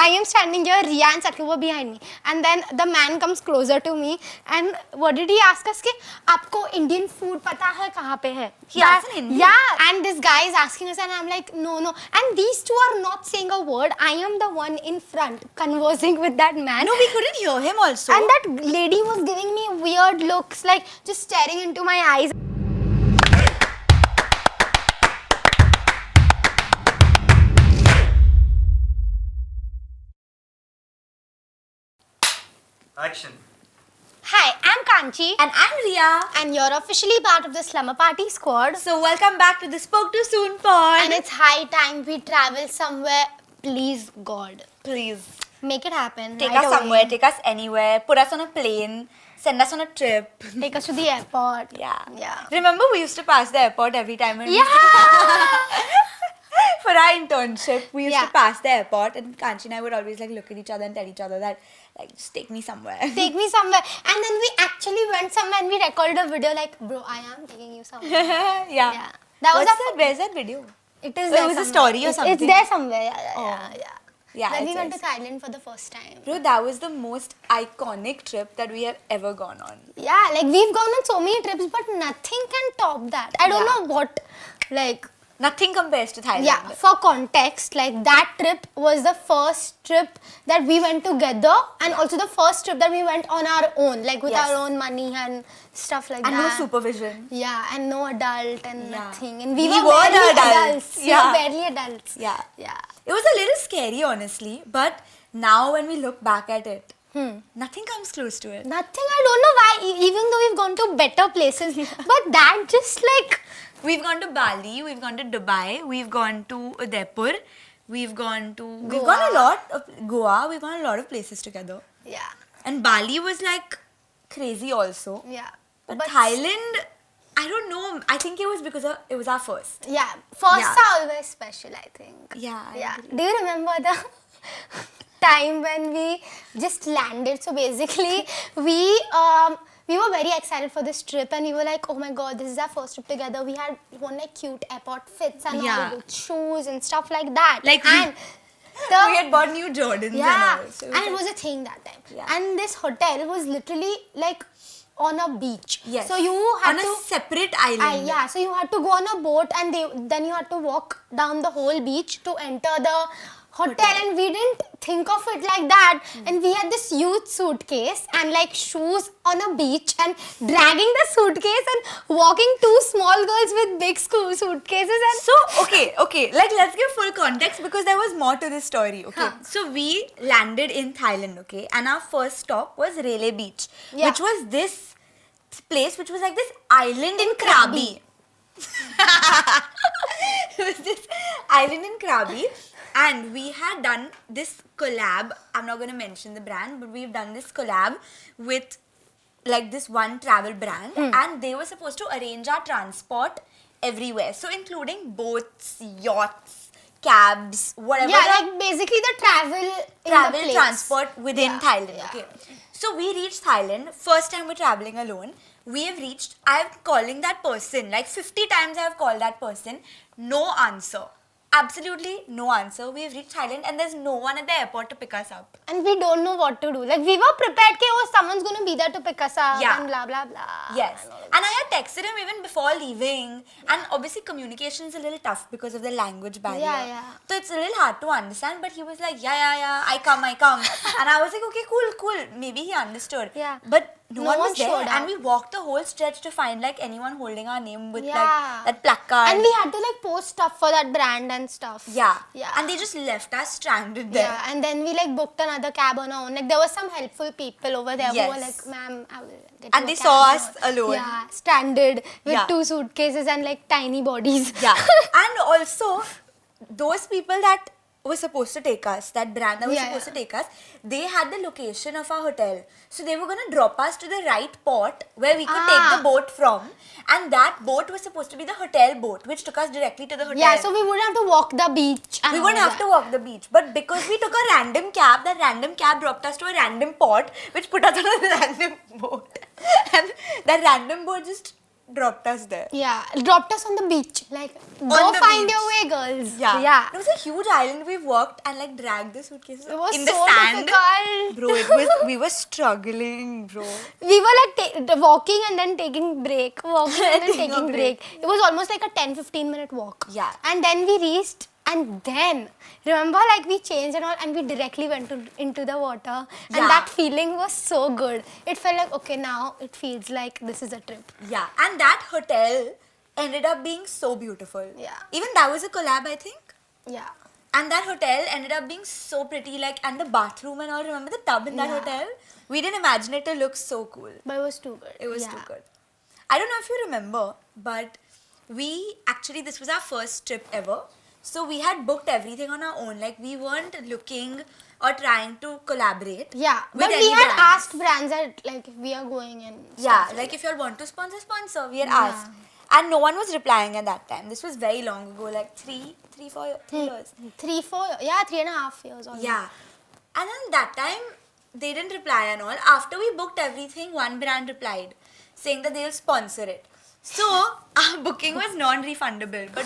I am standing here, Rhea and Sakhi were behind me. And then the man comes closer to me and what did he ask us? Aapko Indian food pata hai kahan pe hai? He asked in Hindi? Yeah, and this guy is asking us and I'm like, no. And these two are not saying a word. I am the one in front conversing with that man. No, we couldn't hear him also. And that lady was giving me weird looks, like just staring into my eyes. Action. Hi, I'm Kanchi. And I'm Rhea. And you're officially part of the Slumber Party squad. So welcome back to the Spoke Too Soon pod. And it's high time we travel somewhere. Please, God. Please. Make it happen. Take right us away. somewhere, take us anywhere, put us on a plane, send us on a trip. Take us to the airport. Yeah. Remember we used to pass the airport every time when for our internship, we used to pass the airport and Kanchi and I would always like look at each other and tell each other that like just take me somewhere. Take me somewhere. And then we actually went somewhere and we recorded a video like, bro, I am taking you somewhere. Yeah. That was Where's that video? It is. It was a story or something. It's there somewhere. Yeah. Then we went to Thailand for the first time. Bro, that was the most iconic trip that we have ever gone on. Yeah, like we've gone on so many trips, but nothing can top that. I don't know what, like. Nothing compares to Thailand. Yeah, for context, like that trip was the first trip that we went together and also the first trip that we went on our own, like with our own money and stuff like that. And no supervision. Yeah, and no adult and nothing. And We were were barely adults. We were barely adults. Yeah. Yeah. It was a little scary, honestly, but now when we look back at it, nothing comes close to it. Nothing, I don't know why, even though we've gone to better places, but that just like... We've gone to Bali, we've gone to Dubai, we've gone to Udaipur, we've gone a lot of Goa, we've gone a lot of places together. Yeah. And Bali was like crazy also. Yeah. But Thailand, I don't know, I think it was because it was our first. Yeah, firsts are always special, I think. Yeah. Yeah. Do you remember the time when we just landed? So basically, we were very excited for this trip and we were like, oh my god, this is our first trip together. We had worn like cute airport fits and all with shoes and stuff like that. Like we had bought new Jordans and all. So and it was a thing that time. Yeah. And this hotel was literally like on a beach. Yes. So you had on a separate island. So you had to go on a boat and then you had to walk down the whole beach to enter the hotel. And we didn't think of it like that. And we had this huge suitcase and like shoes on a beach and dragging the suitcase and walking two small girls with big suitcases. And so, okay. Like, let's give full context because there was more to this story, okay? So, we landed in Thailand, okay? And our first stop was Railay Beach, which was this place which was like this island in Krabi. It was this island in Krabi. And we had done this collab, I'm not going to mention the brand, but we've done this collab with like this one travel brand and they were supposed to arrange our transport everywhere. So including boats, yachts, cabs, whatever. Yeah, like basically the travel transport within Thailand. Okay. So we reached Thailand, first time we're traveling alone. We have reached, I'm calling that person, like 50 times I have called that person, no answer. Absolutely no answer. We have reached Thailand and there's no one at the airport to pick us up. And we don't know what to do. Like we were prepared that someone's going to be there to pick us up and blah blah blah. Yes. And I had texted him even before leaving. And obviously communication is a little tough because of the language barrier. Yeah. So it's a little hard to understand. But he was like, yeah, I come. And I was like, okay, cool. Maybe he understood. Yeah. But no one was there. showed up. And we walked the whole stretch to find like anyone holding our name with like that placard. And we had to like post stuff for that brand and stuff. Yeah. And they just left us stranded there. Yeah. And then we like booked another cab on our own. Like there were some helpful people over there who were like, ma'am, I will get and they saw us alone. Yeah. Stranded with two suitcases and like tiny bodies. Yeah. And also, those people that were supposed to take us, that brand that was supposed to take us, they had the location of our hotel. So they were going to drop us to the right port where we could take the boat from. And that boat was supposed to be the hotel boat, which took us directly to the hotel. Yeah, so we wouldn't have to walk the beach. We wouldn't have to walk the beach. But because we took a random cab, that random cab dropped us to a random port, which put us on a random boat. And that random boat just dropped us there. Yeah, dropped us on the beach. Like, go the find beach. your way, girls. Yeah. It was a huge island. We walked and like dragged the suitcases It was in the so sand. difficult. Bro, we were struggling, bro. We were like walking and then taking break. Walking and then Taking a taking break. It was almost like a 10-15 minute walk. Yeah. And then we reached, and then, remember, like we changed and all, and we directly went into the water. And Yeah. that feeling was so good. It felt like, okay, now it feels like this is a trip. Yeah. And that hotel ended up being so beautiful. Yeah. Even that was a collab, I think. Yeah. And that hotel ended up being so pretty, like, and the bathroom and all. Remember the tub in that Yeah. hotel? We didn't imagine it to look so cool. But it was too good. It was Yeah. too good. I don't know if you remember, but this was our first trip ever. So we had booked everything on our own. Like, we weren't looking or trying to collaborate. Yeah. with But we any had brands. asked brands that, like, we are going and Yeah, stuff like if you all want to sponsor, we had Yeah. asked. And no one was replying at that time. This was very long ago, like 3, 4 years. 3.5 years almost. Yeah. And then that time, they didn't reply and all. After we booked everything, one brand replied, saying that they'll sponsor it. So, our booking was non-refundable. But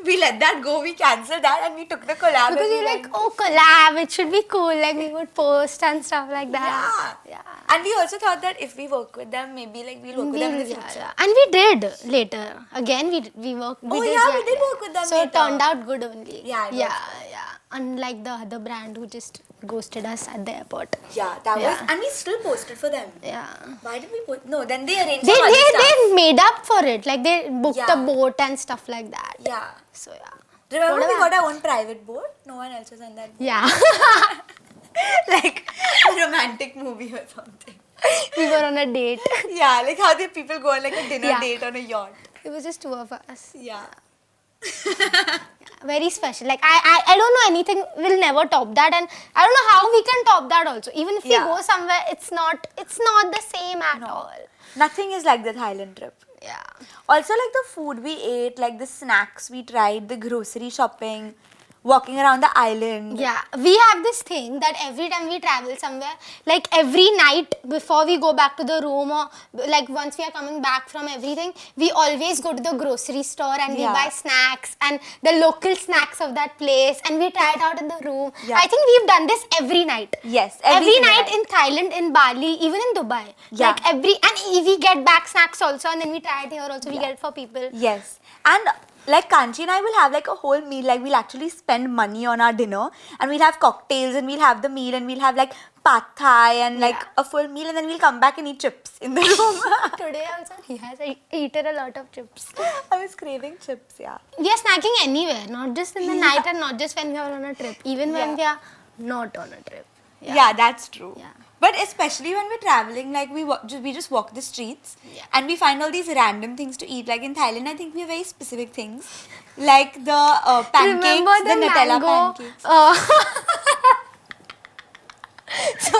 we let that go. We cancelled that and we took the collab. Because and we you're like, went. oh, collab, it should be cool. Like, we would post and stuff like that. Yeah. And we also thought that if we work with them, maybe like we'll work with them in the future. Yeah. And we did later. Again, we worked. We did work with them So later. it turned out good only. Yeah, it was Yeah. Unlike the other brand who just ghosted us at the airport. Yeah, that Yeah. was. And we still posted for them. Yeah. Why did we post? No, then they arranged They, some other they, stuff. they made up for it. Like, they booked Yeah. a boat and stuff like that. Yeah. So, yeah. Remember we Whatever. got our own private boat? No one else was on that boat. Yeah. Like a romantic movie or something. We were on a date. Yeah, like how the people go on like a dinner Yeah. date on a yacht. It was just 2 of us. Yeah. Very special. Like, I don't know anything will never top that, and I don't know how we can top that also. Even if we Yeah. go somewhere, it's not the same at all. Nothing is like the Thailand trip. Yeah. Also, like the food we ate, like the snacks we tried, the grocery shopping, walking around the island. Yeah, we have this thing that every time we travel somewhere, like every night before we go back to the room, or like once we are coming back from everything, we always go to the grocery store and we Yeah. buy snacks and the local snacks of that place, and we try it out in the room. Yeah. I think we've done this every night. Yes, Every single night in Thailand, in Bali, even in Dubai. Yeah. Like and we get back snacks also, and then we try it here also. We get it for people. Yes. And like Kanchi and I will have like a whole meal, like we'll actually spend money on our dinner and we'll have cocktails and we'll have the meal and we'll have like pad thai and like Yeah. a full meal and then we'll come back and eat chips in the room. Today also he has eaten a lot of chips. I was craving chips, yeah. We are snacking anywhere, not just in the night and not just when we are on a trip, even when Yeah. we are not on a trip. Yeah, that's true. Yeah. But especially when we're traveling, like we just walk the streets Yeah. and we find all these random things to eat. Like in Thailand, I think we have very specific things, like the pancakes, Remember the Nutella mango? pancakes. So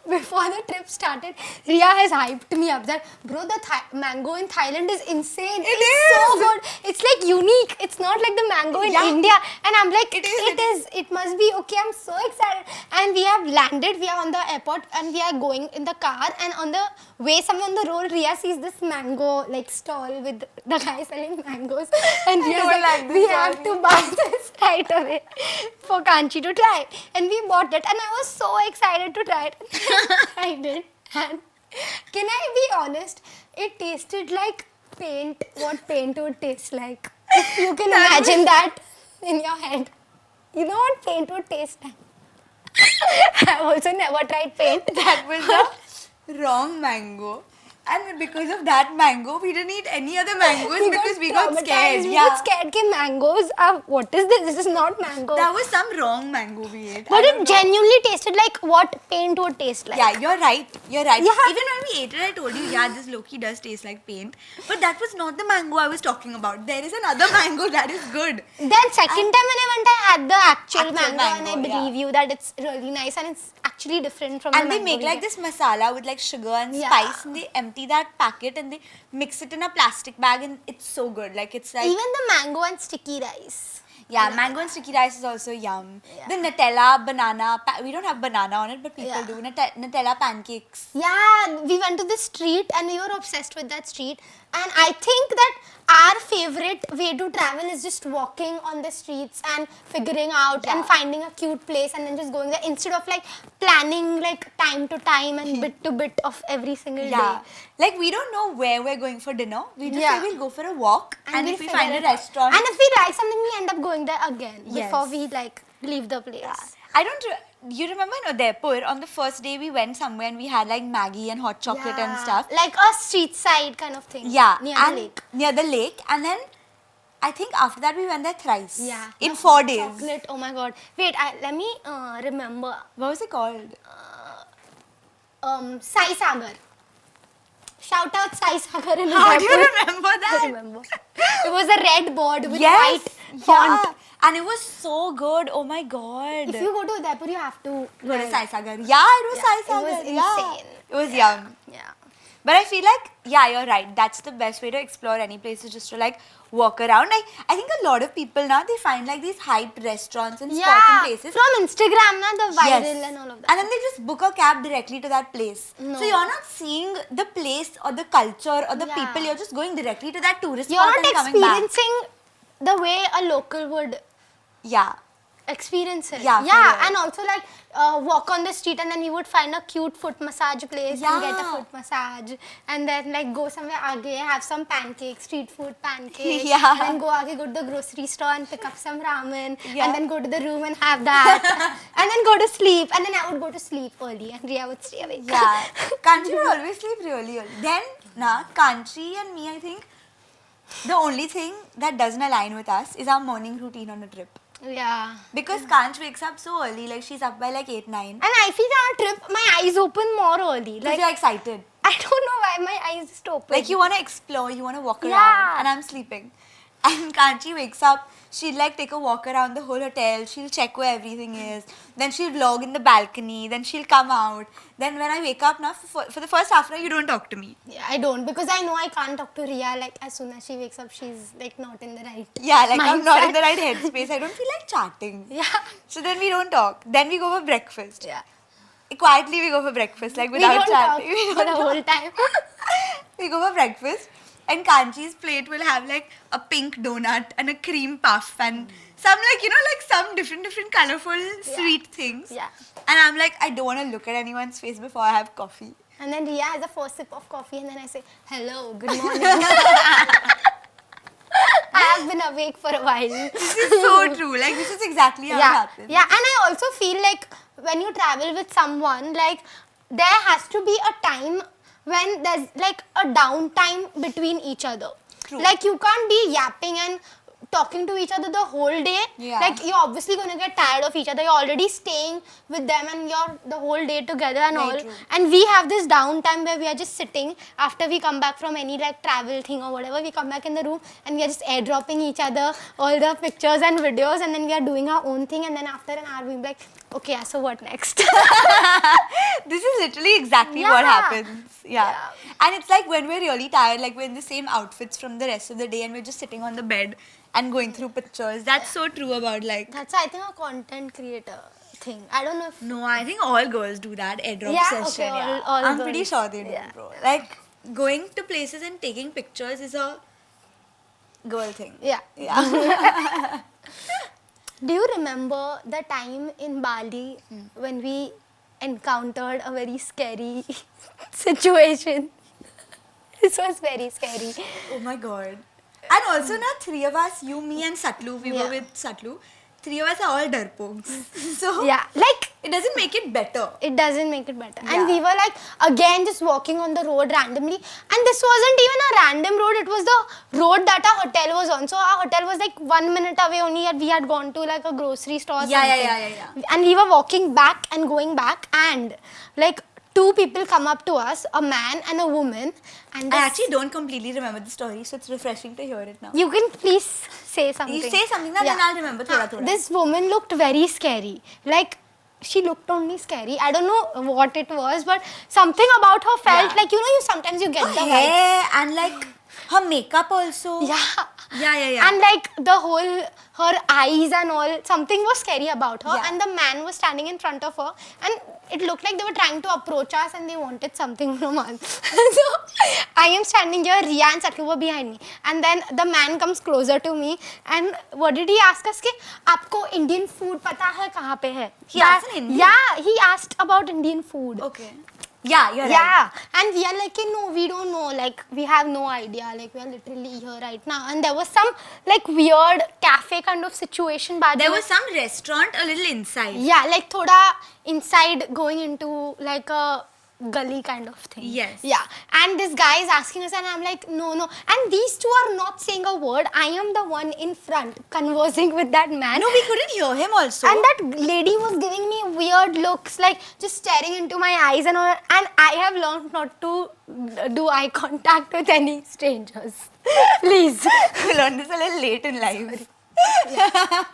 before the trip started, Rhea has hyped me up that bro, the mango in Thailand is insane. It's so good. It's like unique. It's not like the mango in Yeah. India. And I'm like, It is. It must be okay. I'm so excited. And we have landed. We are on the airport and we are going in the car. And on the way, somewhere on the road, Rhea sees this mango like stall with the guy selling mangoes. And Rhea's don't like, like this we have story." to buy this right away for Kanchi to try. And we bought it and I was so excited to try it. I did. And can I be honest? It tasted like paint. What paint would taste like? If you can imagine that in your head. You know what paint would taste like? I've also never tried paint. That was the wrong mango. And because of that mango, we didn't eat any other mangoes because we got scared. We Yeah. got scared. Okay, mangoes are, what is this? This is not mango. That was some wrong mango we ate. But I don't it know. genuinely tasted like what paint would taste like. Yeah, you're right. You're right. Yeah. Even when we ate it, I told you, yeah, this Loki does taste like paint. But that was not the mango I was talking about. There is another mango that is good. Then second time when I went, I had the actual mango, and I mango, believe you that it's really nice and it's actually different from And the they mango make we like get. this masala with like sugar and Yeah. spice, and they empty that packet and they mix it in a plastic bag, and it's so good. Like it's like Even the mango and sticky rice. Yeah, mango and sticky rice is also yum. The Nutella, banana, we don't have banana on it, but people do. Nutella pancakes. Yeah, we went to this street and we were obsessed with that street. And I think that our favorite way to travel is just walking on the streets and figuring out and finding a cute place and then just going there instead of like planning like time to time and bit to bit of every single day. Like we don't know where we're going for dinner. We just say we'll go for a walk and if we find a restaurant. And if we like something, we end up going there again before we like leave the place. I don't. You remember in Udaipur, on the first day we went somewhere and we had like Maggie and hot chocolate and stuff. Like a street side kind of thing. Yeah. Near the lake. Near the lake. And then I think after that we went there thrice. Yeah. In 4 days. Chocolate, oh my god. Wait, let me remember. What was it called? Sai Sagar. Shout out Sai Sagar in Udaipur. How do you remember that? I remember. It was a red board with white font. And it was so good. Oh my god. If you go to Udaipur, you have to go to Sai Sagar. Yeah, it was Sai Sagar. It was insane. It was yum. Yeah. But I feel like, you're right. That's the best way to explore any place is just to like walk around. I think a lot of people now, they find like these hyped restaurants and spots and places. From Instagram, the viral and all of that. And then they just book a cab directly to that place. No. So you're not seeing the place or the culture or the people. You're just going directly to that tourist spot and coming back. You're not experiencing the way a local would experience it. And also like walk on the street and then you would find a cute foot massage place and get a foot massage and then like go somewhere aage, have some pancakes, street food pancakes, then go to the grocery store and pick up some ramen and then go to the room and have that and then go to sleep, and then I would go to sleep early and Rhea would stay awake. Kanchi would always sleep really early. Then Kanchi and me, I think the only thing that doesn't align with us is our morning routine on a trip. Yeah. Because Kanch wakes up so early, like she's up by like 8, 9. And I feel on a trip, my eyes open more early. Like you're excited. I don't know why my eyes just open. Like you want to explore, you want to walk around. And I'm sleeping. And Kanchi wakes up, she'll like take a walk around the whole hotel, she'll check where everything is, then she'll vlog in the balcony, then she'll come out. Then when I wake up now, for the first half an hour, you don't talk to me. Yeah, I don't, because I know I can't talk to Rhea. Like as soon as she wakes up, she's like not in the right mindset. I'm not in the right headspace. I don't feel like chatting. So then we don't talk. Then we go for breakfast. Quietly we go for breakfast, like without chatting. We don't talk for the whole time. We go for breakfast. And Kanchi's plate will have like a pink donut and a cream puff and some like, like some different colorful sweet things. And I'm like, I don't want to look at anyone's face before I have coffee. And then Rhea has a first sip of coffee and then I say, hello, good morning. I have been awake for a while. This is so true. Like this is exactly how it happens. Yeah, and I also feel like when you travel with someone, like there has to be a time when there's like a downtime between each other. True. Like you can't be yapping and talking to each other the whole day. Like you're obviously going to get tired of each other. You're already staying with them and you're the whole day together and all. True. And we have this downtime where we are just sitting after we come back from any like travel thing or whatever. We come back in the room and we are just airdropping each other all the pictures and videos, and then we are doing our own thing, and then after an hour we'll be like, okay, so what next? This is literally exactly what happens. And it's like when we're really tired, like we're in the same outfits from the rest of the day and we're just sitting on the bed and going through pictures. That's so true about like... That's, I think, a content creator thing. I don't know if... No, I think all girls do that airdrop session. All I'm girls. pretty sure they do, bro. Like, going to places and taking pictures is a girl thing. Do you remember the time in Bali when we encountered a very scary situation? This was very scary. Oh my god. And also now 3 of us, you, me and Satlu, we were with Satlu. 3 of us are all darpoks. So like it doesn't make it better. It doesn't make it better. And we were like again just walking on the road randomly, and this wasn't even a random road, it was the road that our hotel was on. So our hotel was like 1 minute away only, and we had gone to like a grocery store or something. And we were walking back and going back, and like 2 people come up to us, a man and a woman. And I actually don't completely remember the story, so it's refreshing to hear it now. You can please say something. You say something now, then I'll remember thoda. This woman looked very scary. Like, she looked only scary. I don't know what it was, but something about her felt like, you know, sometimes you get the hair and like Her makeup also. Yeah. Yeah. And like the whole, her eyes and all, something was scary about her. Yeah. And the man was standing in front of her, and it looked like they were trying to approach us and they wanted something from us. So I am standing here, Rhea and Satlu were behind me. And then the man comes closer to me, and what did he ask us? Ki, aapko Indian food pata hai kahan pe hai? He asked in Hindi? Yeah, he asked about Indian food. Okay. Yeah, you're right. Yeah, and we are like, no, we don't know, like, we have no idea, like, we are literally here right now. And there was some, like, weird cafe kind of situation. There was some restaurant a little inside. Yeah, like, thoda inside going into, like, a gully kind of thing. Yes. Yeah, and this guy is asking us, and I'm like, no. And these two are not saying a word. I am the one in front conversing with that man. No, we couldn't hear him also. And that lady was giving me weird looks, like just staring into my eyes and all. And I have learned not to do eye contact with any strangers. Please. We learned this a little late in life. Yeah.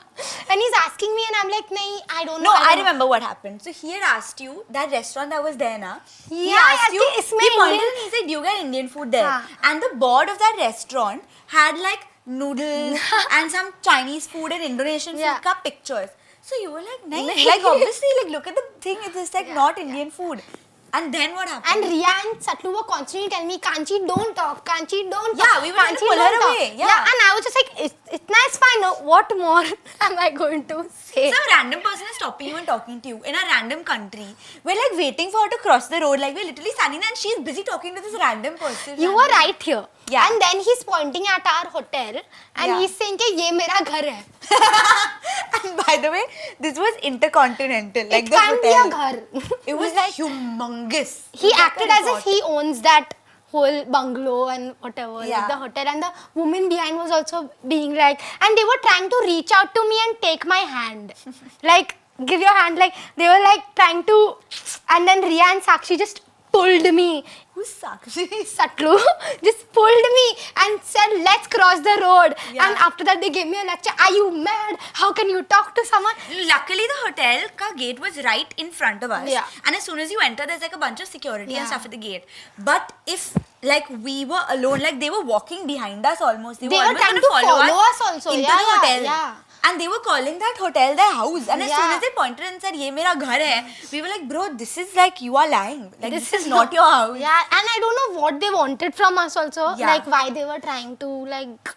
And he's asking me, and I'm like, nahi, I don't know. No, I remember what happened. So he had asked you, that restaurant that was there, na? He Yeah, asked you, he he pointed Indian- and he said, do you get Indian food there? Haan. And the board of that restaurant had like noodles and some Chinese food and Indonesian food Yeah. ka pictures. So you were like, nice. Like obviously, like look at the thing, it's like not Indian food. And then what happened? And Rhea and Satlu were constantly telling me, Kanchi, don't talk. Kanchi, don't talk. Yeah, we were trying to pull her don't talk." away, yeah. And I was just like, it's nice, fine. What more am I going to say? Some random person is stopping you and talking to you in a random country. We're like waiting for her to cross the road. Like we're literally standing there and she's busy talking to this random person. You were right here. Yeah. And then he's pointing at our hotel and Yeah. he's saying, कि ये मेरा घर है. And by the way, this was intercontinental. Like It the can't be hotel. a ghar. It was like humongous. He It was acted like a as if resort. he owns that whole bungalow and whatever, Yeah. like the hotel. And the woman behind was also being like, and they were trying to reach out to me and take my hand. Like, give your hand. Like, they were like trying to, and then Rhea and Sakshi just pulled me. Who's Sakshi? Satlu just pulled me and said, let's cross the road. Yeah. And after that, they gave me a lecture. Are you mad? How can you talk to someone? Luckily, the hotel ka gate was right in front of us. Yeah. And as soon as you enter, there's like a bunch of security Yeah. and stuff at the gate. But if like we were alone, like they were walking behind us almost. They were almost trying gonna to follow us also. into Yeah, the hotel. yeah. And they were calling that hotel their house. And as soon Yeah. as they pointed and said, "Ye mera ghar hai," we were like, "Bro, this is like you are lying. Like this is not your house." Yeah, and I don't know what they wanted from us also. Yeah. Like why they were trying to like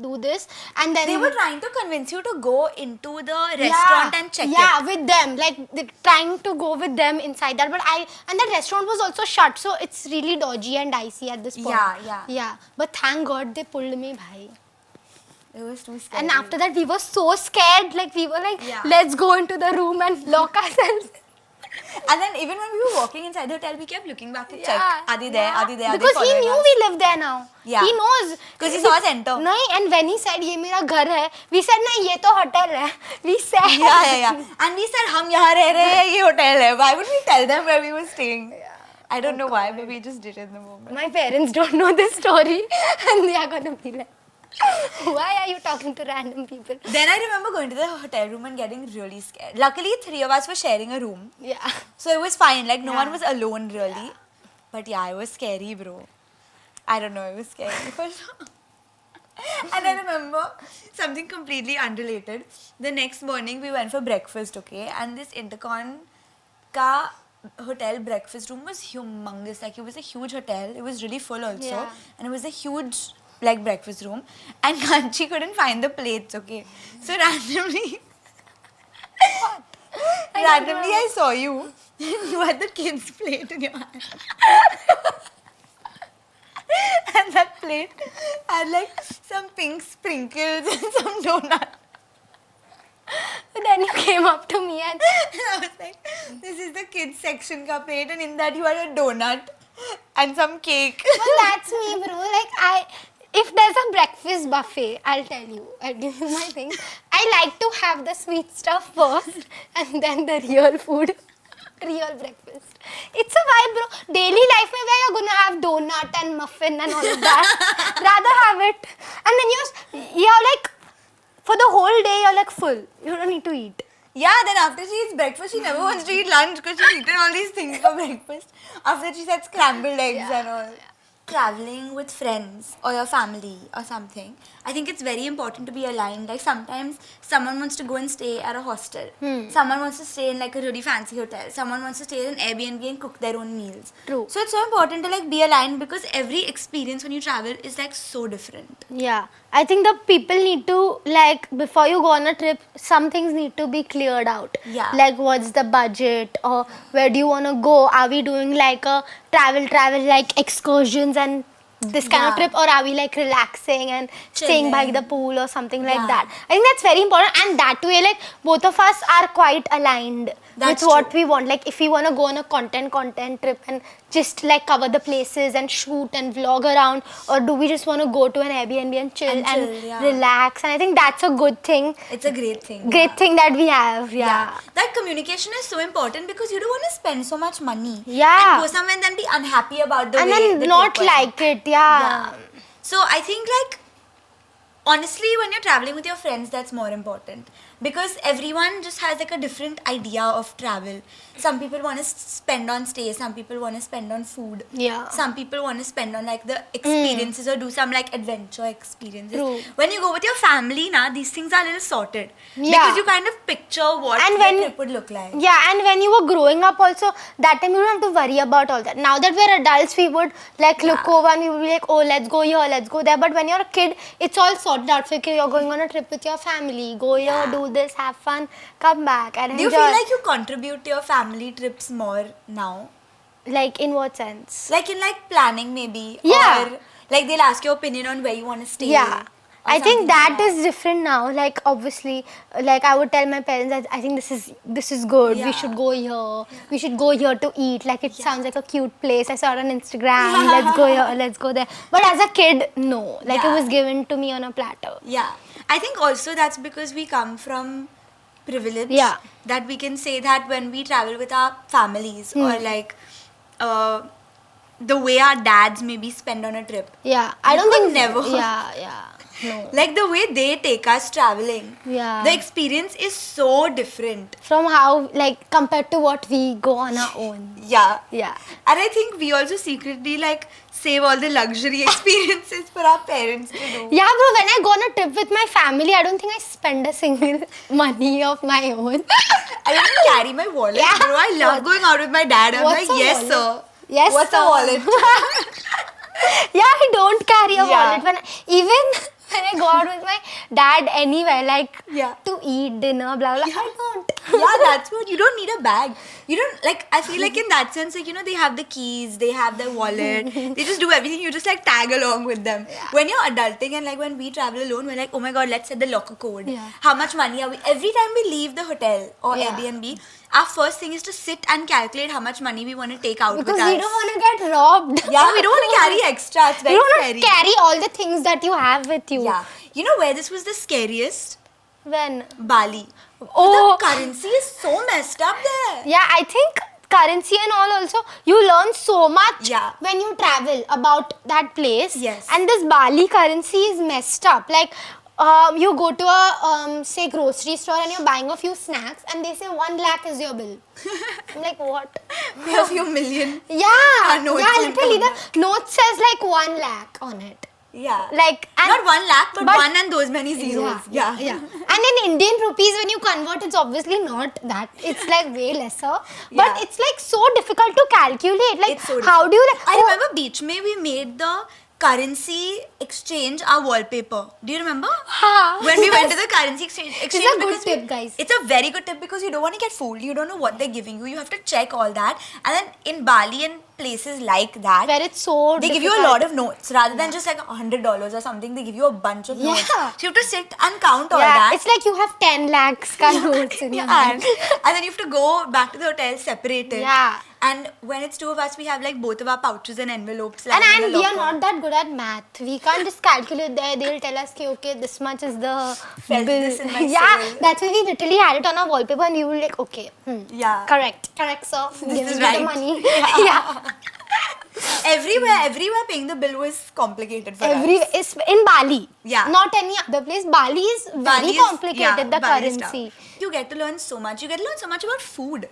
do this. And then They were trying to convince you to go into the restaurant and check yeah, it. with them. Like they're trying to go with them inside that. But and that restaurant was also shut. So it's really dodgy and dicey at this point. Yeah. Yeah. But thank God they pulled me, bhai. It was too scary. And after that we were so scared. Like we were like, Yeah. let's go into the room and lock ourselves. And then even when we were walking inside the hotel, we kept looking back to check. Are they there? yeah. Are they there? Are they Because he following knew us? we live there now. Yeah. He knows. Because he saw us enter. No, and when he said, ये मेरा घर है, we said, नहीं, ये तो hotel है. We said. Yeah. And we said, हम यहाँ रह रहे हैं, ये hotel है. Why would we tell them where we were staying? I don't know why, but we just did it in the moment. My parents don't know this story, and they are gonna be like, why are you talking to random people? Then I remember going to the hotel room and getting really scared. Luckily, 3 of us were sharing a room. Yeah. So it was fine. Like, no Yeah. one was alone, really. But yeah, it was scary, bro. I don't know, it was scary. And I remember something completely unrelated. The next morning, we went for breakfast, okay? And this Intercon ka hotel breakfast room was humongous. Like, it was a huge hotel. It was really full also. Yeah. And it was a huge, like, breakfast room. And Kanchi couldn't find the plates, okay? So randomly... Randomly, I saw you. You had the kids' plate in your hand. And that plate had like some pink sprinkles and some donut. But then you came up to me and I was like, this is the kids section ka plate, and in that you had a donut and some cake. well, that's me, bro. Like if there's a breakfast buffet, I'll tell you. I'll give you my thing. I like to have the sweet stuff first and then the real food. Real breakfast. It's a vibe, bro. Daily life mein where you're gonna have donut and muffin and all of that. Rather have it. And then you're like, for the whole day, you're like full. You don't need to eat. Yeah, then after she eats breakfast, she never wants to eat lunch because she's eaten all these things for breakfast. After she said scrambled eggs and all. traveling with friends or your family or something, I think it's very important to be aligned. Like sometimes someone wants to go and stay at a hostel. Someone wants to stay in like a really fancy hotel. Someone wants to stay in an Airbnb and cook their own meals. True. So it's so important to like be aligned because every experience when you travel is like so different. Yeah, I think the people need to, like, before you go on a trip, some things need to be cleared out. Yeah. Like, what's the budget, or where do you want to go? Are we doing like a travel like excursions and this kind of Yeah. trip, or are we like relaxing and staying by Chilling. the pool or something like Yeah. that? I think that's very important, and that way, like, both of us are quite aligned That's with what true. we want. Like, if we want to go on a content trip and just like cover the places and shoot and vlog around, or do we just want to go to an Airbnb and chill and yeah. relax? And I think that's a good thing, It's a great thing. great thing that we have. Yeah. That communication is so important because you don't want to spend so much money. Yeah. And go somewhere and then be unhappy about the And way then the not trip went. like it. Yeah. So I think like honestly when you're traveling with your friends that's more important because everyone just has like a different idea of travel. Some people want to spend on stay, some people want to spend on food. Yeah. Some people want to spend on like the experiences or do some like adventure experiences. True. When you go with your family now these things are a little sorted. Yeah. Because you kind of picture what And the when- trip would look like. Yeah, and when you were growing up also, that time you don't have to worry about all that. Now that we're adults, we would like look over and we would be like, oh, let's go here, let's go there. But when you're a kid, it's all sorted out. So okay, you're going on a trip with your family, go here, do this, have fun, come back and Do you enjoy. feel like you contribute to your family trips more now? Like, in what sense? Like in like planning maybe? Yeah. Or like they'll ask your opinion on where you want to stay? Yeah. or I think something that like is different now. Like, obviously, like I would tell my parents, I think this is good. Yeah. We should go here. We should go here to eat. Like, it sounds like a cute place. I saw it on Instagram. Let's go here. Let's go there. But as a kid, no. Like, it Yeah. was given to me on a platter. Yeah. I think also that's because we come from privilege. Yeah. That we can say that when we travel with our families or like the way our dads maybe spend on a trip. Yeah. I You don't could think. never. Yeah. No. Like the way they take us traveling. Yeah. The experience is so different. From how, like, compared to what we go on our own. Yeah. Yeah. And I think we also secretly like save all the luxury experiences for our parents to do. Yeah, bro, when I go on a trip with my family, I don't think I spend a single money of my own. I don't even carry my wallet, Yeah. bro. I love going out with my dad. I'm What's like, a yes, wallet? sir. Yes, What's sir. a wallet? Yeah, I don't carry a Yeah. wallet even when I go out with my dad anywhere, like Yeah. to eat dinner, blah blah. I don't. Yeah, that's what. You don't need a bag. You don't like. I feel like in that sense, like they have the keys, they have their wallet, they just do everything. You just like tag along with them. When you're adulting and like when we travel alone, we're like, oh my god, let's set the locker code. Yeah. How much money are we? Every time we leave the hotel or Yeah. Airbnb, our first thing is to sit and calculate how much money we want to take out Because with us. we don't want to get robbed. Yeah, we don't want to carry extra. It's very You don't scary. want to carry all the things that you have with you. Yeah. You know where this was the scariest? When? Bali. Oh. The currency is so messed up there. Yeah, I think currency and all also, you learn so much Yeah. when you travel about that place. Yes. And this Bali currency is messed up. Like, you go to a, say, grocery store and you're buying a few snacks and they say 1 lakh is your bill. I'm like, what? A few million. Yeah. notes Yeah, and literally all the note says like 1 lakh on it. Yeah. Like, and Not 1 lakh, but, but- 1 and those many zeros. Yeah. And in Indian rupees, when you convert, it's obviously not that. It's like way lesser. But Yeah. it's like so difficult to calculate. Like, It's so how do you like? I remember Beach May we made the currency exchange our wallpaper. Do you remember? Ha. When we went to the currency exchange a because good tip, guys. It's a very good tip because you don't want to get fooled. You don't know what they're giving you. You have to check all that. And then in Bali and places like that, Where it's so they give you a lot of notes rather than just like $100 or something. They give you a bunch of notes. Yeah. So you have to sit and count all Yeah, that. it's like you have 10 lakhs ka notes in your and, hand. and then you have to go back to the hotel, separate it. Yeah. And when it's two of us, we have like both of our pouches and envelopes. And lying in the we are locker. not that good at math. We can't just calculate there. They'll tell us, okay, this much is the Felt bill. this in my Yeah, soul. that's why we literally had it on our wallpaper and you were like, okay, Yeah. correct, sir. Give is me right. the money. Yeah. Everywhere paying the bill was complicated for us. It's in Bali. Yeah. Not any other place. Bali is very Bali is- complicated, yeah, the Bali is currency. tough. You get to learn so much. You get to learn so much about food.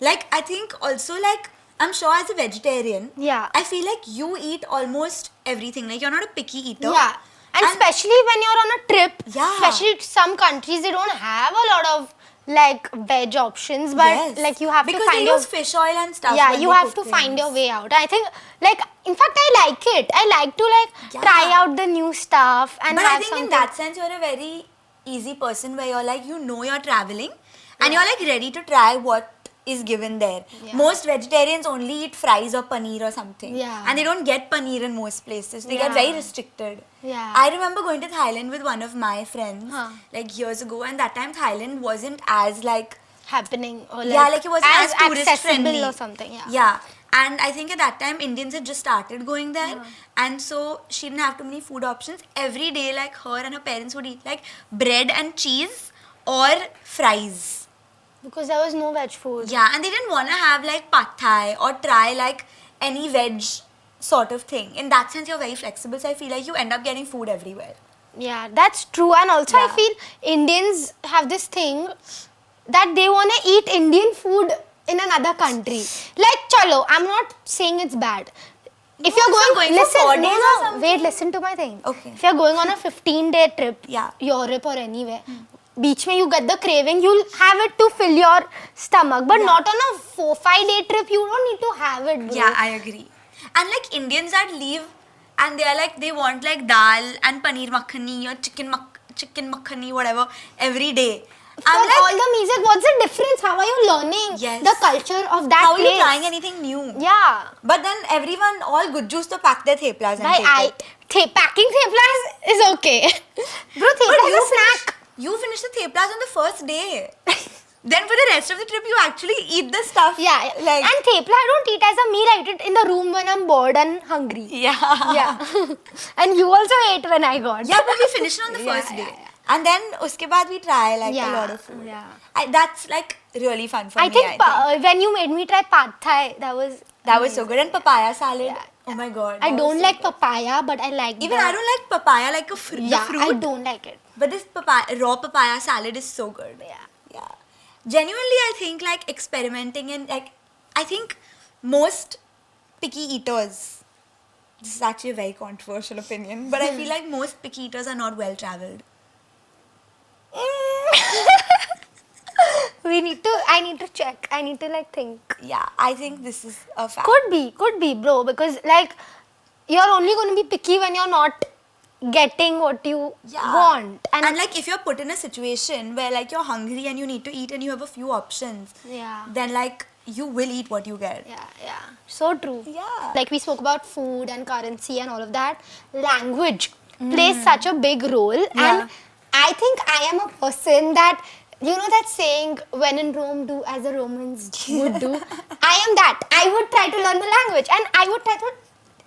Like, I think also like I'm sure as a vegetarian, Yeah. I feel like you eat almost everything. Like you're not a picky eater. Yeah. And especially when you're on a trip, Yeah. especially some countries, they don't have a lot of like veg options, but Yes. like you have because to find they your use fish oil and stuff. yeah, when you they have cook to find things. your way out. I think like in fact I like it. I like to like Yeah. try out the new stuff and But have I think something. in that sense, you're a very easy person where you're like, you know you're traveling and you're like ready to try what is given there. Yeah. Most vegetarians only eat fries or paneer or something. Yeah. And they don't get paneer in most places. They get Yeah. very restricted. Yeah. I remember going to Thailand with one of my friends Huh. like years ago, and that time Thailand wasn't as like happening or like it wasn't as tourist accessible friendly or something. Yeah. Yeah. And I think at that time Indians had just started going there, and so she didn't have too many food options. Every day, like her and her parents would eat like bread and cheese or fries. Because there was no veg food. Yeah, and they didn't want to have like pad thai or try like any veg sort of thing. In that sense, you're very flexible, so I feel like you end up getting food everywhere. Yeah, that's true. And also I Yeah. feel Indians have this thing that they want to eat Indian food in another country. Like, chalo, I'm not saying it's bad. If you're so going, going for listen, 4 no, days or no, something? wait, listen to my thing. Okay. If you're going on a 15-day trip, Yeah. Europe or anywhere, beach mein you get the craving, you'll have it to fill your stomach. But not on a 4-5 day trip, you don't need to have it, bro. Yeah, I agree. And like Indians that leave and they are like, they want like dal and paneer makhani or chicken makhani, whatever, every day. For I'm like, all the music, what's the difference? How are you learning Yes. the culture of that how are place? you trying anything new? Yeah. But then everyone, all good juice to pack their theplas and take it. Packing theplas is okay. Bro, But thepla is a snack. You finish the theplas on the first day. Then for the rest of the trip, you actually eat the stuff. Yeah, Like, and thepla I don't eat as a meal. I eat it in the room when I'm bored and hungry. yeah. Yeah. And you also ate when I got. Yeah, but we finished it on the Yeah, first yeah, day. And then uske baad we try like Yeah, a lot of food. yeah. That's like really fun for I me. think when you made me try pad thai, that was That was so good. And papaya salad. Yeah. Oh my god. I that don't was so like good. papaya, but I like Even I don't like papaya like a the Yeah, fruit. I don't like it. But this raw papaya salad is so good. Yeah. Yeah. Genuinely, I think like experimenting and like, I think most picky eaters, this is actually a very controversial opinion, but I feel like most picky eaters are not well traveled. I need to check. I need to like think. Yeah, I think this is a fact. Could be, bro, because like you're only going to be picky when you're not getting what you want. And like if you're put in a situation where like you're hungry and you need to eat and you have a few options, Yeah. then like you will eat what you get. Yeah. So true. Yeah. Like we spoke about food and currency and all of that. Language plays such a big role. Yeah. And I think I am a person that, you know that saying, when in Rome, do as the Romans would do. I am that. I would try to learn the language and I would try to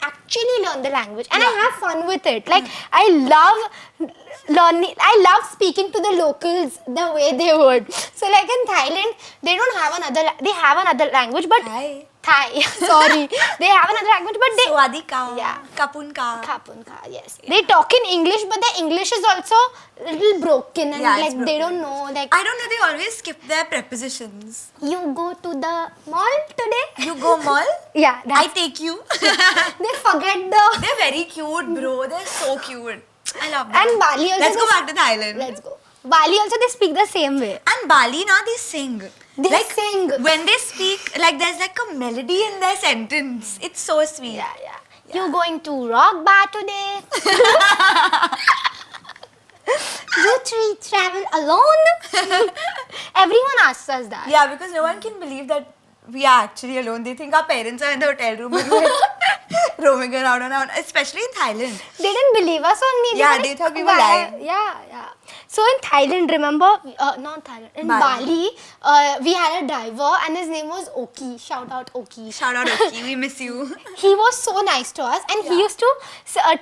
actually learn the language and I have fun with it. Like I love learning, I love speaking to the locals the way they would. So like in Thailand, they don't have they have another language, but Thai, sorry. They have another language, but they... Swadika. Yeah. Kapunka. Kapunka, yes. They talk in English, but their English is also a little broken and like they don't know. Like I don't know, they always skip their prepositions. you go to the mall today? You go mall, Yeah, I take you. they forget the... They're very cute, bro. They're so cute. I love them. And Bali also... Let's go back to Thailand. Let's go. Bali also, they speak the same way. And Bali now, they sing. They sing. When they speak, like there's like a melody in their sentence. It's so sweet. Yeah. You going to rock bar today? You three travel alone? Everyone asks us that. Yeah, because no one can believe that we are actually alone. They think our parents are in the hotel room and we're roaming around and around, especially in Thailand. They didn't believe us only. Yeah, they thought we were lying. Yeah. So in Thailand, remember, not Thailand, in Bali, we had a driver and his name was Oki. Shout out Oki. Shout out Oki, we miss you. He was so nice to us and he used to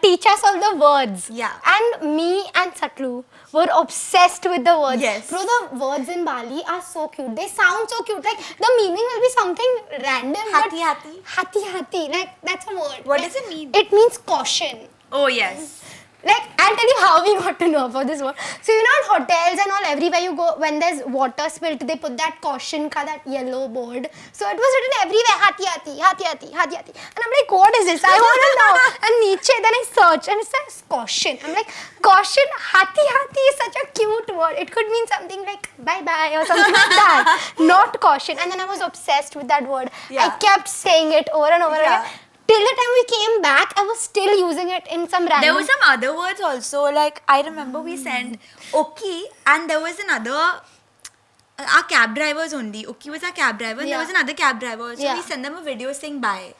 teach us all the words. Yeah. And me and Satlu were obsessed with the words. Yes. Bro, the words in Bali are so cute. They sound so cute. Like the meaning will be something random. Hati. Hati. Like that's a word. What does it mean? It means caution. Oh, yes. Like, I'll tell you how we got to know about this word. So, you know, in hotels and all, everywhere you go, when there's water spilt, they put that caution ka, that yellow board. So, it was written everywhere, hati hati, hati hati, hati hati. And I'm like, what is this? I want to know. And niche, then I search and it says caution. I'm like, caution, hati hati is such a cute word. It could mean something like bye bye or something like that. Not caution. And then I was obsessed with that word. Yeah. I kept saying it over and over again. Till the time we came back, I was still using it in some random... There were some other words also, like I remember we sent Oki and there was another, our cab drivers only. Oki was our cab driver and there was another cab driver. So we sent them a video saying bye.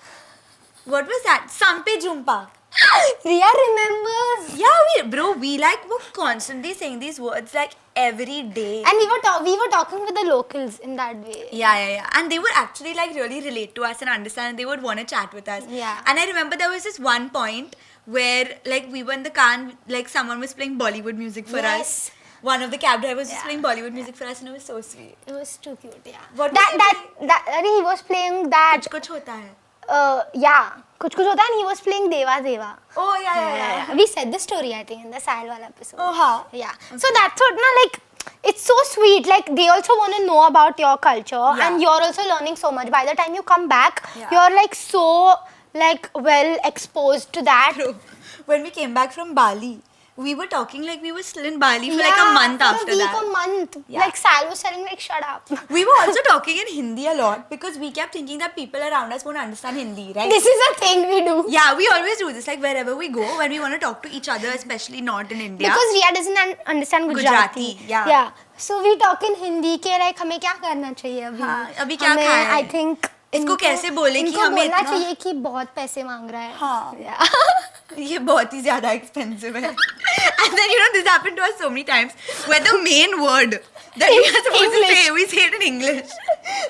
What was that? Sampe Jumpa. Rhea remembers. Yeah, we like were constantly saying these words like every day. And we were talking with the locals in that way. Yeah. And they would actually like really relate to us and understand. And they would want to chat with us. Yeah. And I remember there was this one point where like we were in the car and like someone was playing Bollywood music for us. One of the cab drivers was playing Bollywood music for us and it was so sweet. It was too cute, yeah. What He was playing that... Kuch hota hai. Yeah. Kuch Kuch Hota, and he was playing Deva Deva. Oh, yeah. We said the story, I think, in the Sahil wala episode. Oh, how? Yeah. Okay. So that's what, like, it's so sweet. Like, they also want to know about your culture, and you're also learning so much. By the time you come back, you're, like, so, like, well exposed to that. Bro, when we came back from Bali, we were talking like we were still in Bali for like a month after that. A month. Like, Sal was telling, like, shut up. We were also talking in Hindi a lot because we kept thinking that people around us won't understand Hindi, right? This is a thing we do. Yeah, we always do this. Like, wherever we go, when we want to talk to each other, especially not in India. Because Rhea doesn't understand Gujarati. Yeah. So we talk in Hindi के like हमें क्या करना चाहिए अभी? हाँ, अभी क्या खाएं? I think इसको कैसे बोले कि हमें बोलना चाहिए कि बहुत पैसे मांग रहा है. हाँ. Yeah. ये बहुत ही ज़्यादा expensive है. And then this happened to us so many times where the main word that we are supposed to say, we say it in English.